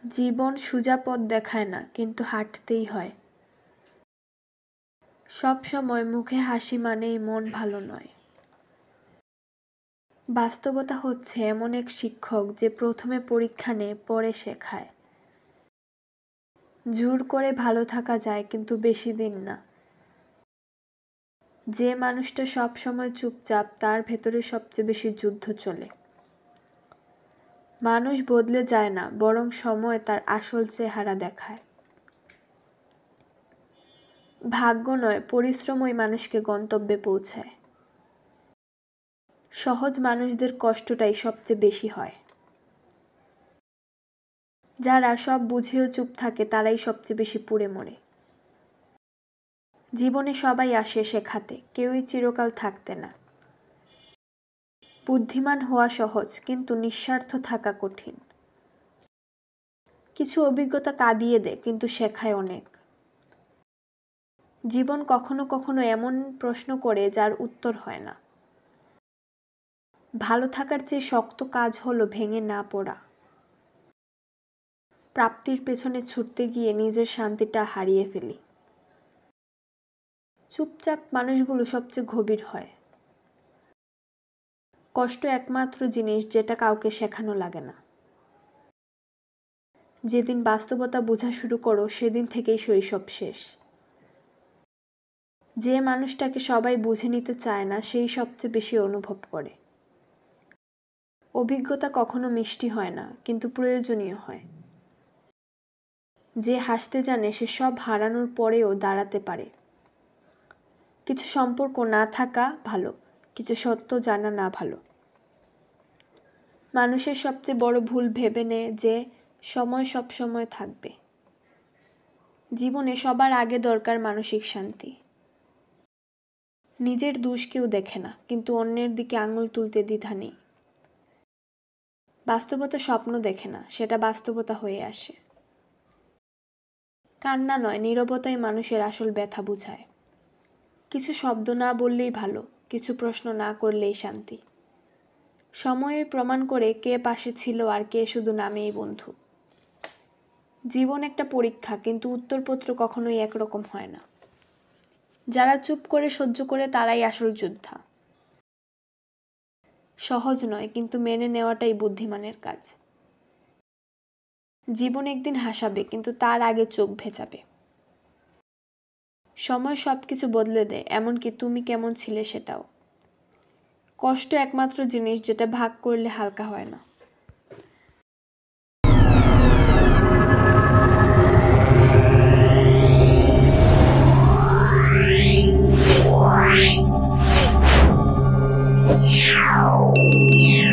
জীবন সোজা পথ দেখায় না, কিন্তু হাঁটতেই হয়। সব সময় মুখে হাসি মানেই মন ভালো নয়। বাস্তবতা হচ্ছে এমন এক শিক্ষক যে প্রথমে পরীক্ষা নেয়, পরে শেখায়। জোর করে ভালো থাকা যায়, কিন্তু বেশি দিন না। যে মানুষটা সব সময় চুপচাপ, তার ভেতরে সবচেয়ে বেশি যুদ্ধ চলে। মানুষ বদলে যায় না, বরং সময় তার আসল চেহারা দেখায়। ভাগ্য নয়, পরিশ্রমই মানুষকে গন্তব্যে পৌঁছায়। সহজ মানুষদের কষ্টটাই সবচেয়ে বেশি হয়। যারা সব বুঝেও চুপ থাকে, তারাই সবচেয়ে বেশি পুড়ে মরে। জীবনে সবাই আসে শেখাতে, কেউই চিরকাল থাকতে না। বুদ্ধিমান হওয়া সহজ, কিন্তু নিঃস্বার্থ থাকা কঠিন। কিছু অভিজ্ঞতা কাঁদিয়ে দেয়, কিন্তু শেখায় অনেক। জীবন কখনো কখনো এমন প্রশ্ন করে যার উত্তর হয় না। ভালো থাকার চেয়ে শক্ত কাজ হলো ভেঙে না পড়া। প্রাপ্তির পেছনে ছুটতে গিয়ে নিজের শান্তিটা হারিয়ে ফেলি। চুপচাপ মানুষগুলো সবচেয়ে গভীর হয়। কষ্ট একমাত্র জিনিস যেটা কাউকে শেখানো লাগে না। যেদিন বাস্তবতা বোঝা শুরু করো, সেদিন থেকেই শৈশব শেষ। যে মানুষটাকে সবাই বুঝে নিতে চায় না, সেই সবচেয়ে বেশি অনুভব করে। অভিজ্ঞতা কখনো মিষ্টি হয় না, কিন্তু প্রয়োজনীয় হয়। যে হাসতে জানে, সে সব হারানোর পরেও দাঁড়াতে পারে। কিছু সম্পর্ক না থাকা ভালো, কিছু সত্য জানা না ভালো। মানুষের সবচেয়ে বড় ভুল ভেবে নেয় যে সময় সব সময় থাকবে। জীবনে সবার আগে দরকার মানসিক শান্তি। নিজের দোষ কেউ দেখে না, কিন্তু অন্যের দিকে আঙুল তুলতে দ্বিধা নেই। বাস্তবতা স্বপ্ন দেখে না, সেটা বাস্তবতা হয়ে আসে। কান্না নয়, নীরবতাই মানুষের আসল ব্যথা বুঝায়। কিছু শব্দ না বললেই ভালো, কিছু প্রশ্ন না করলেই শান্তি। সময়ে প্রমাণ করে কে পাশে ছিল আর কে শুধু নামেই বন্ধু। জীবন একটা পরীক্ষা, কিন্তু উত্তরপত্র কখনোই একরকম হয় না। যারা চুপ করে সহ্য করে, তারাই আসল যোদ্ধা। সহজ নয়, কিন্তু মেনে নেওয়াটাই বুদ্ধিমানের কাজ। জীবন একদিন হাসাবে, কিন্তু তার আগে চোখ ভেজাবে। সময় সবকিছু বদলে দেয়, এমনকি তুমি কেমন ছিলে সেটাও। কষ্ট একমাত্র জিনিস যেটা ভাগ করলে হালকা হয় না। Yeah.